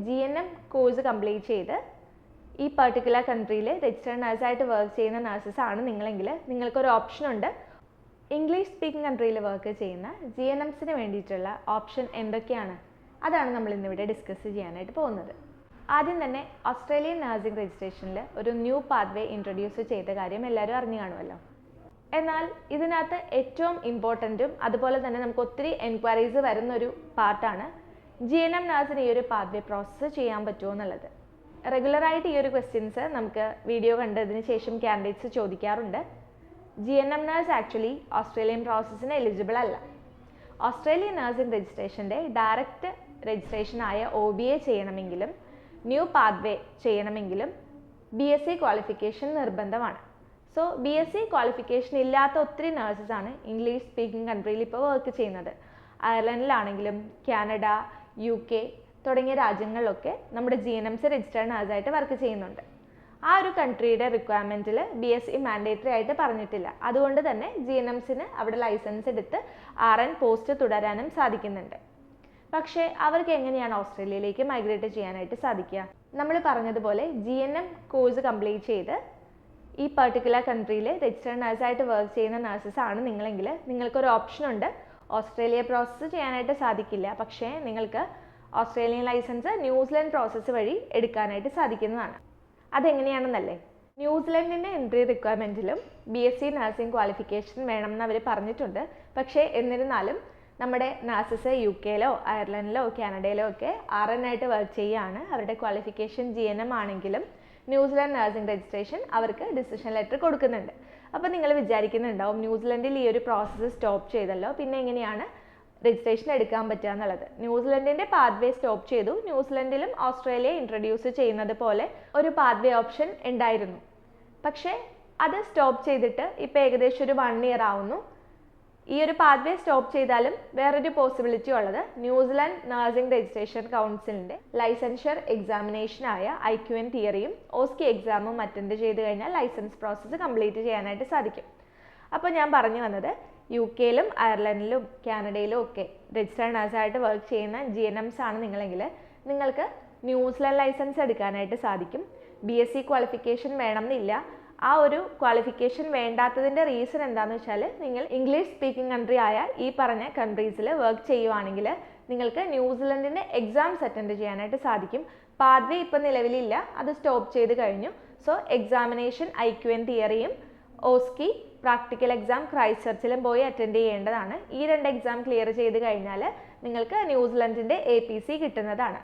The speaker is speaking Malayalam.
GNM കോഴ്സ് കംപ്ലീറ്റ് ചെയ്ത് ഈ പർട്ടിക്കുലർ കൺട്രിയിൽ രജിസ്റ്റേർഡ് നഴ്സായിട്ട് വർക്ക് ചെയ്യുന്ന നഴ്സസ് ആണ് നിങ്ങളെങ്കിൽ നിങ്ങൾക്കൊരു ഓപ്ഷൻ ഉണ്ട്. ഇംഗ്ലീഷ് സ്പീക്കിംഗ് കൺട്രിയിൽ വർക്ക് ചെയ്യുന്ന GNMസിന് വേണ്ടിയിട്ടുള്ള ഓപ്ഷൻ എന്തൊക്കെയാണ്, അതാണ് നമ്മൾ ഇന്നിവിടെ ഡിസ്കസ് ചെയ്യാനായിട്ട് പോകുന്നത്. ആദ്യം തന്നെ ഓസ്ട്രേലിയൻ നഴ്സിംഗ് രജിസ്ട്രേഷനിൽ ഒരു ന്യൂ പാത്വേ ഇൻട്രൊഡ്യൂസ് ചെയ്ത കാര്യം എല്ലാവരും അറിഞ്ഞു കാണുമല്ലോ. എന്നാൽ ഇതിനകത്ത് ഏറ്റവും ഇമ്പോർട്ടൻറ്റും അതുപോലെ തന്നെ നമുക്ക് ഒത്തിരി എൻക്വയറീസ് വരുന്നൊരു പാർട്ടാണ് GNM നഴ്സിന് ഈ ഒരു പാത്വേ പ്രോസസ്സ് ചെയ്യാൻ പറ്റുമോ എന്നുള്ളത്. റെഗുലറായിട്ട് ഈ ഒരു ക്വസ്റ്റ്യൻസ് നമുക്ക് വീഡിയോ കണ്ടതിന് ശേഷം കാൻഡിഡേറ്റ്സ് ചോദിക്കാറുണ്ട്. GNM നഴ്സ് ആക്ച്വലി ഓസ്ട്രേലിയൻ പ്രോസസ്സിന് എലിജിബിൾ അല്ല. ഓസ്ട്രേലിയൻ നഴ്സിംഗ് രജിസ്ട്രേഷൻ്റെ ഡയറക്റ്റ് രജിസ്ട്രേഷനായ OBA ചെയ്യണമെങ്കിലും ന്യൂ പാത്വേ ചെയ്യണമെങ്കിലും BSc ക്വാളിഫിക്കേഷൻ നിർബന്ധമാണ്. സോ BSc ക്വാളിഫിക്കേഷൻ ഇല്ലാത്ത ഒത്തിരി നഴ്സസ് ആണ് ഇംഗ്ലീഷ് സ്പീക്കിംഗ് കൺട്രിയിൽ ഇപ്പോൾ വർക്ക് ചെയ്യുന്നത്. അയർലൻഡിലാണെങ്കിലും കാനഡ, UK തുടങ്ങിയ രാജ്യങ്ങളിലൊക്കെ നമ്മുടെ GNMs രജിസ്റ്റേർഡ് നഴ്സായിട്ട് വർക്ക് ചെയ്യുന്നുണ്ട്. ആ ഒരു കൺട്രിയുടെ റിക്വയർമെൻറ്റിൽ BSc മാൻഡേറ്ററി ആയിട്ട് പറഞ്ഞിട്ടില്ല. അതുകൊണ്ട് തന്നെ GNMസിന് അവിടെ ലൈസൻസ് എടുത്ത് RN പോസ്റ്റ് തുടരാനും സാധിക്കുന്നുണ്ട്. പക്ഷേ അവർക്ക് എങ്ങനെയാണ് ഓസ്ട്രേലിയയിലേക്ക് മൈഗ്രേറ്റ് ചെയ്യാനായിട്ട് സാധിക്കുക? നമ്മൾ പറഞ്ഞതുപോലെ GNM കോഴ്സ് കംപ്ലീറ്റ് ചെയ്ത് ഈ പർട്ടിക്കുലർ കൺട്രിയിൽ രജിസ്റ്റേർഡ് നഴ്സായിട്ട് വർക്ക് ചെയ്യുന്ന നഴ്സസ് ആണ് നിങ്ങളെങ്കിൽ നിങ്ങൾക്കൊരു ഓപ്ഷൻ ഉണ്ട്. ഓസ്ട്രേലിയ പ്രോസസ്സ് ചെയ്യാനായിട്ട് സാധിക്കില്ല, പക്ഷേ നിങ്ങൾക്ക് ഓസ്ട്രേലിയൻ ലൈസൻസ് ന്യൂസിലൻഡ് പ്രോസസ്സ് വഴി എടുക്കാനായിട്ട് സാധിക്കുന്നതാണ്. അതെങ്ങനെയാണെന്നല്ലേ? ന്യൂസിലൻഡിൻ്റെ എൻട്രി റിക്വയർമെൻറ്റിലും BSc നഴ്സിംഗ് ക്വാളിഫിക്കേഷൻ വേണമെന്ന് അവർ പറഞ്ഞിട്ടുണ്ട്. പക്ഷേ എന്നിരുന്നാലും നമ്മുടെ നഴ്സസ് UKയിലോ അയർലൻഡിലോ കാനഡയിലോ ഒക്കെ RN ആയിട്ട് വർക്ക് ചെയ്യുകയാണ്. അവരുടെ ക്വാളിഫിക്കേഷൻ GNM ആണെങ്കിലും ന്യൂസിലൻഡ് നഴ്സിംഗ് രജിസ്ട്രേഷൻ അവർക്ക് ഡിസിഷൻ ലെറ്റർ കൊടുക്കുന്നുണ്ട്. അപ്പോൾ നിങ്ങൾ വിചാരിക്കുന്നുണ്ടാവും ന്യൂസിലൻഡിൽ ഈ ഒരു പ്രോസസ്സ് സ്റ്റോപ്പ് ചെയ്തല്ലോ, പിന്നെ എങ്ങനെയാണ് രജിസ്ട്രേഷൻ എടുക്കാൻ പറ്റുക എന്നുള്ളത്. ന്യൂസിലൻഡിൻ്റെ പാത്വേ സ്റ്റോപ്പ് ചെയ്തു. ന്യൂസിലൻഡിലും ഓസ്ട്രേലിയ ഇൻട്രൊഡ്യൂസ് ചെയ്യുന്നത് പോലെ ഒരു പാത്വേ ഓപ്ഷൻ ഉണ്ടായിരുന്നു. പക്ഷേ അത് സ്റ്റോപ്പ് ചെയ്തിട്ട് ഇപ്പോൾ ഏകദേശം ഒരു 1 year ആവുന്നു. ഈ ഒരു പാത്വേ സ്റ്റോപ്പ് ചെയ്താലും വേറൊരു പോസിബിലിറ്റി ഉള്ളത് ന്യൂസിലൻഡ് നഴ്സിംഗ് രജിസ്ട്രേഷൻ കൗൺസിലിൻ്റെ ലൈസൻഷ്യർ എക്സാമിനേഷനായ IQN തിയറിയും OSCE എക്സാമും അറ്റൻഡ് ചെയ്ത് കഴിഞ്ഞാൽ ലൈസൻസ് പ്രോസസ്സ് കംപ്ലീറ്റ് ചെയ്യാനായിട്ട് സാധിക്കും. അപ്പോൾ ഞാൻ പറഞ്ഞു വന്നത് UKയിലും അയർലൻഡിലും കാനഡയിലും ഒക്കെ രജിസ്റ്റേർഡ് നഴ്സായിട്ട് വർക്ക് ചെയ്യുന്ന GNMs ആണ് നിങ്ങളെങ്കിൽ നിങ്ങൾക്ക് ന്യൂസിലൻഡ് ലൈസൻസ് എടുക്കാനായിട്ട് സാധിക്കും. BSc ക്വാളിഫിക്കേഷൻ വേണമെന്നില്ല. ആ ഒരു ക്വാളിഫിക്കേഷൻ വേണ്ടാത്തതിൻ്റെ റീസൺ എന്താണെന്ന് വെച്ചാൽ നിങ്ങൾ ഇംഗ്ലീഷ് സ്പീക്കിംഗ് കൺട്രി ആയ ഈ പറഞ്ഞ കൺട്രീസിൽ വർക്ക് ചെയ്യുവാണെങ്കിൽ നിങ്ങൾക്ക് ന്യൂസിലൻഡിൻ്റെ എക്സാംസ് അറ്റൻഡ് ചെയ്യാനായിട്ട് സാധിക്കും. പാത്വേ ഇപ്പം നിലവിലില്ല, അത് സ്റ്റോപ്പ് ചെയ്ത് കഴിഞ്ഞു. സോ എക്സാമിനേഷൻ IQN തിയറിയും OSCE പ്രാക്ടിക്കൽ എക്സാം ക്രൈസ്റ്റ് ചർച്ചിലും പോയി അറ്റൻഡ് ചെയ്യേണ്ടതാണ്. ഈ 2 എക്സാം ക്ലിയർ ചെയ്ത് കഴിഞ്ഞാൽ നിങ്ങൾക്ക് ന്യൂസിലൻഡിൻ്റെ APC കിട്ടുന്നതാണ്.